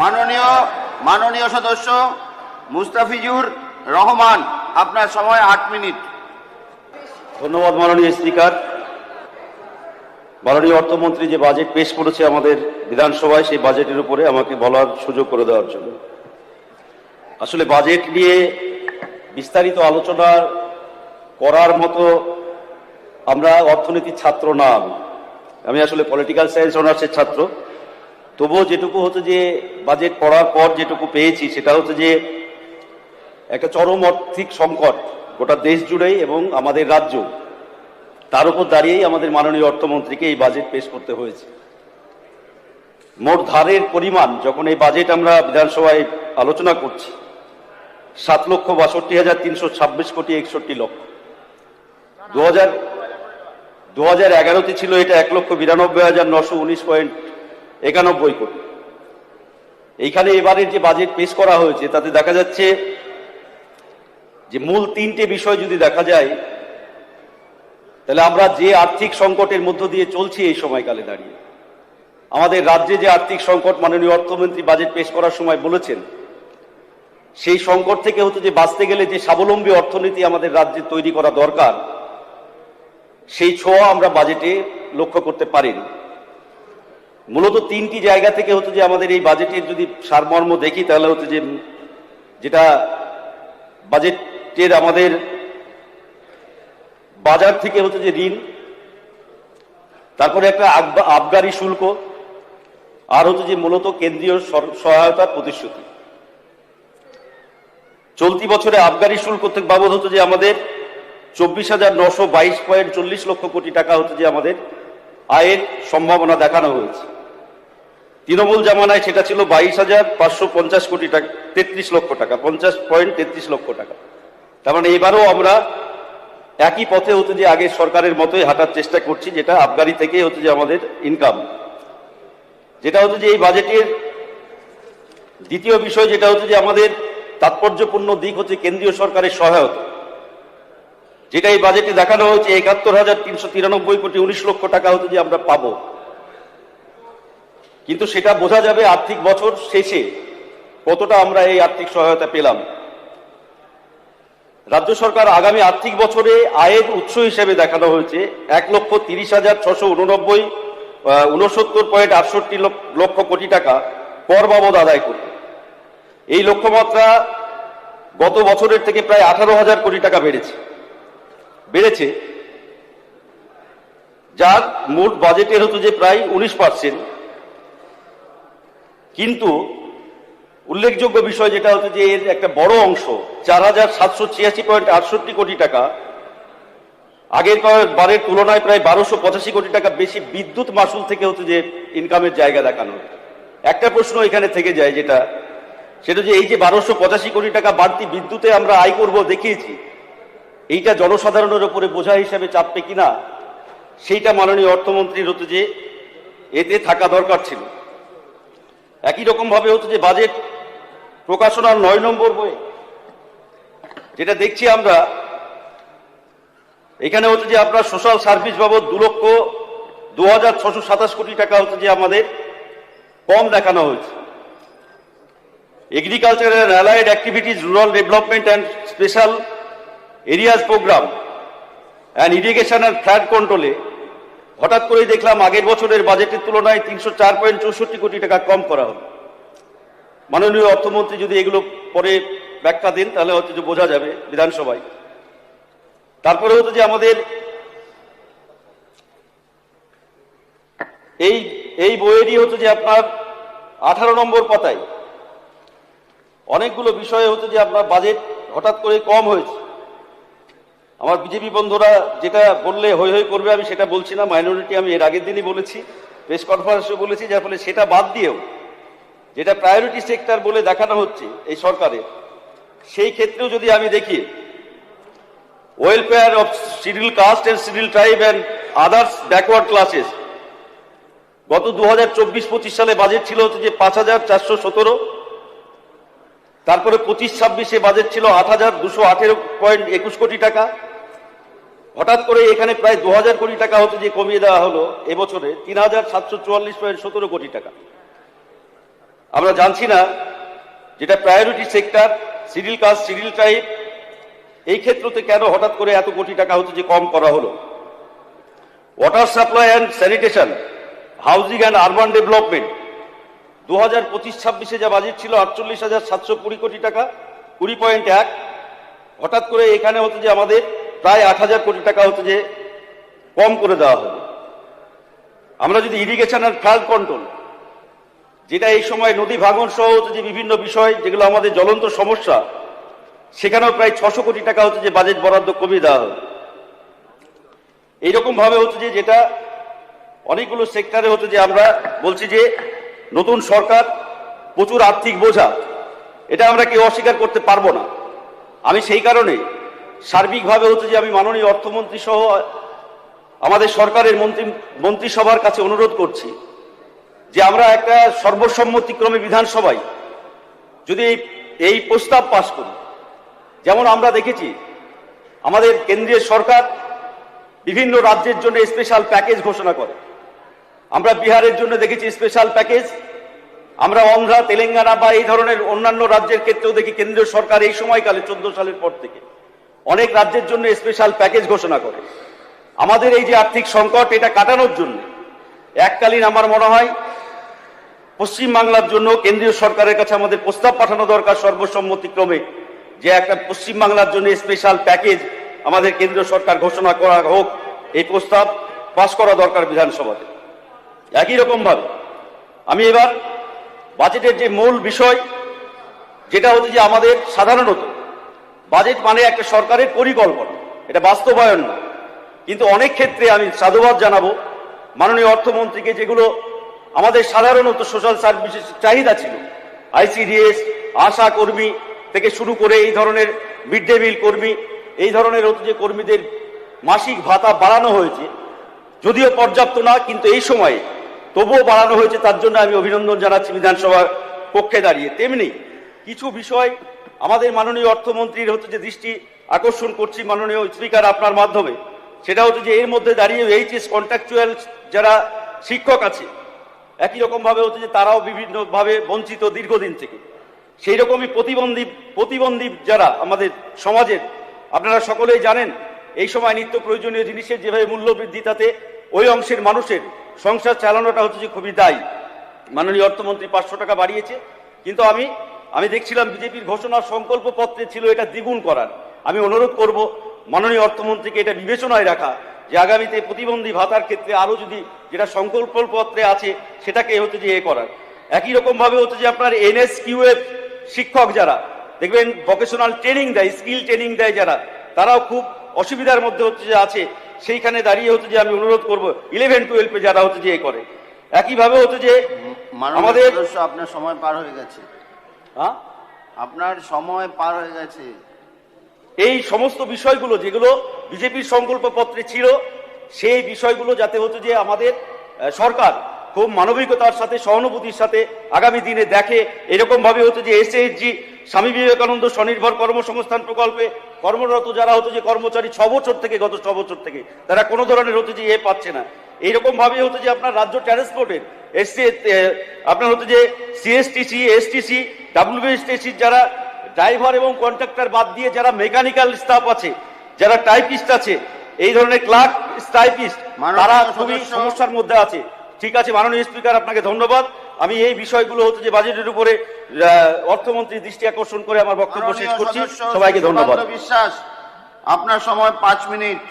মাননীয় মাননীয় সদস্য মুস্তাফিজুর রহমান, আপনার সময় 8 মিনিট। ধন্যবাদ মাননীয় স্পিকার। মাননীয় অর্থমন্ত্রী যে বাজেট পেশ করেছে আমাদের বিধানসভায়, সেই বাজেটের উপরে আমাকে বলার সুযোগ করে দেওয়ার জন্য। আসলে বাজেট নিয়ে বিস্তারিত আলোচনা করার মতো আমরা অর্থনীতির ছাত্র না। আমি আসলে পলিটিক্যাল সায়েন্স অনার্সের ছাত্র। তবুও যেটুকু হচ্ছে যে বাজেট পড়ার পর যেটুকু পেয়েছি সেটা হচ্ছে যে একটা চরম আর্থিক সংকট গোটা দেশ জুড়েই এবং আমাদের রাজ্য, তার উপর দাঁড়িয়েই আমাদের মাননীয় অর্থমন্ত্রীকে এই বাজেট পেশ করতে হয়েছে। মোট ধারের পরিমাণ যখন এই বাজেট আমরা বিধানসভায় আলোচনা করছি 7,62,326 কোটি 61 লক্ষ। 2011-তে ছিল এটা 1,92,919.91 কোটি। এইখানে এবারের যে বাজেট পেশ করা হয়েছে তাতে দেখা যাচ্ছে যে মূল 3টে বিষয় যদি দেখা যায়, তাহলে আমরা যে আর্থিক সংকটের মধ্য দিয়ে চলছি এই সময়কালে দাঁড়িয়ে, আমাদের রাজ্যে যে আর্থিক সংকট মাননীয় অর্থমন্ত্রী বাজেট পেশ করার সময় বলেছেন, সেই সংকট থেকে হতো যে বাঁচতে গেলে যে স্বাবলম্বী অর্থনীতি আমাদের রাজ্যে তৈরি করা দরকার, সেই ছোঁয়া আমরা বাজেটে লক্ষ্য করতে পারিনি। মূলত 3টি জায়গা থেকে হতো যে আমাদের এই বাজেটের যদি সারমর্ম দেখি, তাহলে হতো যে যেটা বাজেটের আমাদের বাজার থেকে হতো যে ঋণ, তারপরে একটা আবগারি শুল্ক, আর হতো যে মূলত কেন্দ্রীয় সহায়তার প্রতিশ্রুতি। চলতি বছরে আবগারি শুল্ক বাবদ হতো যে আমাদের 24,922.40 লক্ষ কোটি টাকা হতো যে আমাদের আয়ের সম্ভাবনা দেখানো হয়েছে। তৃণমূল জামানায় সেটা ছিল 22,550 কোটি টাকা, 33 লক্ষ টাকা, 50.33 লক্ষ টাকা। তার মানে এবারও আমরা একই পথে হতো যে আগের সরকারের মতোই হাঁটার চেষ্টা করছি, যেটা আবগারি থেকে হতো যে আমাদের ইনকাম। যেটা হতো যে এই বাজেটের দ্বিতীয় বিষয়, যেটা হতো যে আমাদের তাৎপর্যপূর্ণ দিক হচ্ছে কেন্দ্রীয় সরকারের সহায়তা, যেটা এই বাজেটে দেখানো হয়েছে 71,393 কোটি 19 লক্ষ টাকা হতো যে আমরা পাবো। কিন্তু সেটা বোঝা যাবে আর্থিক বছর শেষে কতটা আমরা এই আর্থিক সহায়তা পেলাম। রাজ্য সরকার আগামী আর্থিক বছরে আয়ের উৎস হিসেবে দেখানো হয়েছে 1,30,689.68 লক্ষ কোটি টাকা কর বাবদ আদায় করবে। এই লক্ষ্যমাত্রা গত বছরের থেকে প্রায় 18,000 কোটি টাকা বেড়েছে, যার মোট বাজেটের হতো যে প্রায় 19%। কিন্তু উল্লেখযোগ্য বিষয় যেটা হচ্ছে যে এর একটা বড় অংশ 4,786.68 কোটি টাকা আগের বারের তুলনায় প্রায় 1,285 কোটি টাকা বেশি বিদ্যুৎ মাসুল থেকে হচ্ছে যে ইনকামের জায়গা দেখানো। একটা প্রশ্ন এখানে থেকে যায়, সেটা যে এই যে 1,285 কোটি টাকা বাড়তি বিদ্যুতে আমরা আয় করব দেখিয়েছি, এইটা জনসাধারণের উপরে বোঝা হিসাবে চাপবে কিনা, সেইটা মাননীয় অর্থমন্ত্রীর হতো যে এতে থাকা দরকার ছিল। একই রকম ভাবে হতো যে বাজেট প্রকাশনার 9 নম্বর বই যেটা দেখছি আমরা, এখানে হচ্ছে যে আপনার সোশ্যাল সার্ভিস বাবদ 2,02,627 কোটি টাকা হচ্ছে যে আমাদের কম দেখানো হয়েছে। Agriculture and allied activities, rural development and special areas programme and irrigation and flood কন্ট্রোলে হঠাৎ করেই দেখলাম আগের বছরের বাজেটের তুলনায় 304.64 কোটি টাকা কম করা হলো। মাননীয় অর্থমন্ত্রী যদি এগুলো পরে ব্যাখ্যা দেন তাহলে হয়তো যে বোঝা যাবে বিধানসভায়। তারপরে হতো যে আমাদের এই বইয়েরই হতো যে আপনার 18 নম্বর পাতায় অনেকগুলো বিষয়ে হতো যে আপনার বাজেট হঠাৎ করে কম হয়েছে। আমার বিজেপি বন্ধুরা যেটা বললে হই হই করবে, আমি সেটা বলছি না। মাইনরিটি আমি এর আগের দিনই বলেছি, প্রেস কনফারেন্সে বলেছি, যার ফলে সেটা বাদ দিয়েও যেটা প্রায়োরিটি সেক্টর বলে দেখানো হচ্ছে এই সরকারের, সেই ক্ষেত্রেও যদি আমি দেখি welfare of schedule caste and schedule tribe and others backward classes, গত 2024-25 সালে বাজেট ছিল হচ্ছে যে 5,417, তারপরে 25-26-এ বাজেট ছিল 8,218.21 কোটি টাকা। হঠাৎ করে এখানে প্রায় 2,000 কোটি টাকা হতো যে কমিয়ে দেওয়া হলো এবছরে 3,744.17 কোটি টাকা। আমরা জানছি না যেটা priority sector, schedule caste, schedule tribe, এই ক্ষেত্রতে কেন হঠাৎ করে এত কোটি টাকা হচ্ছে যে কম করা হলো। Water supply and sanitation, housing and urban development 2025-26 যা বাজেট ছিল 48,720 কোটি টাকা, 20.1, হঠাৎ করে এখানে হচ্ছে যে আমাদের প্রায় 8,000 কোটি টাকা হচ্ছে যে কম করে দেওয়া হলো। আমরা যদি ইরিগেশন আর ফ্লাড কন্ট্রোল, যেটা এই সময় নদী ভাঙন সহ হচ্ছে যে বিভিন্ন বিষয় যেগুলো আমাদের জ্বলন্ত সমস্যা, সেখানেও প্রায় 600 কোটি টাকা হচ্ছে যে বাজেট বরাদ্দ কমিয়ে দেওয়া হলো। এইরকম ভাবে হচ্ছে যে যেটা অনেকগুলো সেক্টরে হচ্ছে যে আমরা বলছি যে নতুন সরকার প্রচুর আর্থিক বোঝা, এটা আমরা কেউ অস্বীকার করতে পারবো না। আমি সেই কারণে সার্বিকভাবে হচ্ছে যে আমি মাননীয় অর্থমন্ত্রী সহ আমাদের সরকারের মন্ত্রিসভার কাছে অনুরোধ করছি যে আমরা একটা সর্বসম্মতিক্রমে বিধানসভায় যদি এই প্রস্তাব পাশ করি। যেমন আমরা দেখেছি আমাদের কেন্দ্রীয় সরকার বিভিন্ন রাজ্যের জন্য স্পেশাল প্যাকেজ ঘোষণা করে। আমরা বিহারের জন্য দেখেছি স্পেশাল প্যাকেজ, আমরা অন্ধ্রা, তেলেঙ্গানা বা এই ধরনের অন্যান্য রাজ্যের ক্ষেত্রেও দেখি কেন্দ্রীয় সরকার এই সময়কালে 14 সালের পর থেকে অনেক রাজ্যের জন্য স্পেশাল প্যাকেজ ঘোষণা করে। আমাদের এই যে আর্থিক সংকট, এটা কাটানোর জন্য এককালীন আমার মনে হয় পশ্চিমবাংলার জন্য কেন্দ্রীয় সরকারের কাছে আমাদের প্রস্তাব পাঠানো দরকার সর্বসম্মতিক্রমে, যে একটা পশ্চিমবাংলার জন্য স্পেশাল প্যাকেজ আমাদের কেন্দ্রীয় সরকার ঘোষণা করা হোক। এই প্রস্তাব পাশ করা দরকার বিধানসভাতে। একই রকম ভাবে আমি এবার বাজেটের যে মূল বিষয়, যেটা হচ্ছে যে আমাদের সাধারণত বাজেট মানে একটা সরকারের পরিকল্পনা, এটা বাস্তবায়ন না। কিন্তু অনেক ক্ষেত্রে আমি সাধুবাদ জানাবো মাননীয় অর্থমন্ত্রীকে, যেগুলো আমাদের সাধারণত সোশ্যাল সার্ভিসের চাহিদা ছিল, আইসিডিএস, আশা কর্মী থেকে শুরু করে এই ধরনের মিড ডে মিল কর্মী, এই ধরনের হচ্ছে যে কর্মীদের মাসিক ভাতা বাড়ানো হয়েছে, যদিও পর্যাপ্ত না, কিন্তু এই সময়ে তবুও বাড়ানো হয়েছে। তার জন্য আমি অভিনন্দন জানাচ্ছি বিধানসভার পক্ষে দাঁড়িয়ে। তেমনি কিছু বিষয় আমাদের মাননীয় অর্থমন্ত্রীর হচ্ছে যে দৃষ্টি আকর্ষণ করছি মাননীয় স্পিকার আপনার মাধ্যমে, সেটা হচ্ছে যে এর মধ্যে দাঁড়িয়ে এইচএস কন্ট্রাকচুয়াল যারা শিক্ষক আছে, একই রকম ভাবে হচ্ছে যে তারাও বিভিন্নভাবে বঞ্চিত দীর্ঘদিন থেকে। সেই রকমই প্রতিবন্ধী যারা আমাদের সমাজের, আপনারা সকলেই জানেন এই সময় নিত্য প্রয়োজনীয় জিনিসের যেভাবে মূল্য বৃদ্ধি, তাতে ওই অংশের মানুষের সংসার চালানোটা হচ্ছে যে খুবই দায়ী। মাননীয় অর্থমন্ত্রী 500 টাকা বাড়িয়েছে, কিন্তু আমি দেখছিলাম বিজেপির ঘোষণার সংকল্প পত্রে ছিল এটা দ্বিগুণ করার। আমি অনুরোধ করব মাননীয় অর্থমন্ত্রীকে এটা বিবেচনায় রাখা, যে আগামীতে প্রতিবন্ধী ভাতার ক্ষেত্রে আরো যদি যেটা সংকল্প পত্রে আছে সেটাকে হচ্ছে যে করার। একই রকম ভাবে হচ্ছে যে আপনার NSQF শিক্ষক যারা দেখবেন ভোকেশনাল ট্রেনিং দেয়, স্কিল ট্রেনিং দেয় যারা, তারাও খুব অসুবিধার মধ্যে হচ্ছে যে আছে। সেইখানে দাঁড়িয়ে হচ্ছে যে আমি অনুরোধ করব 11-12 যারা হচ্ছে যে করে। একইভাবে হচ্ছে যে আমাদের আপনার সময় পার হয়ে গেছে, হ্যাঁ আপনার সময় পার হয়ে গেছে। এই সমস্ত বিষয়গুলো যেগুলো বিজেপির সংকল্প পত্রে ছিল, সেই বিষয়গুলো যাতে হচ্ছে যে আমাদের সরকার খুব মানবিকতার সাথে, সহানুভূতির সাথে আগামী দিনে দেখে, এরকম ভাবে হচ্ছে যে SHG স্বামী বিবেকানন্দ স্বনির্ভর কর্মসংস্থান প্রকল্পে কর্মরত যারা হচ্ছে যে কর্মচারী 6 বছর থেকে, গত 6 বছর থেকে তারা কোনো ধরনের হচ্ছে যে পাচ্ছে না। এইরকম ভাবে হচ্ছে যে আপনার রাজ্য ট্রান্সপোর্টের আপনার হচ্ছে যে CSTC, STC, WSTC যারা ড্রাইভার এবং কন্ট্রাক্টর বাদ দিয়ে যারা মেকানিক্যাল স্টাফ আছে, যারা টাইপিস্ট আছে, এই ধরনের ক্লার্ক, টাইপিস্ট, তারা খুবই সমস্যার মধ্যে আছে। ঠিক আছে মাননীয় স্পিকার, আপনাকে ধন্যবাদ। আমি এই বিষয়গুলো হচ্ছে যে বাজেটের উপরে অর্থমন্ত্রীর দৃষ্টি আকর্ষণ করে আমার বক্তব্য শেষ করছি। সবাইকে ধন্যবাদ। বিশ্বাস, আপনার সময় 5 মিনিট।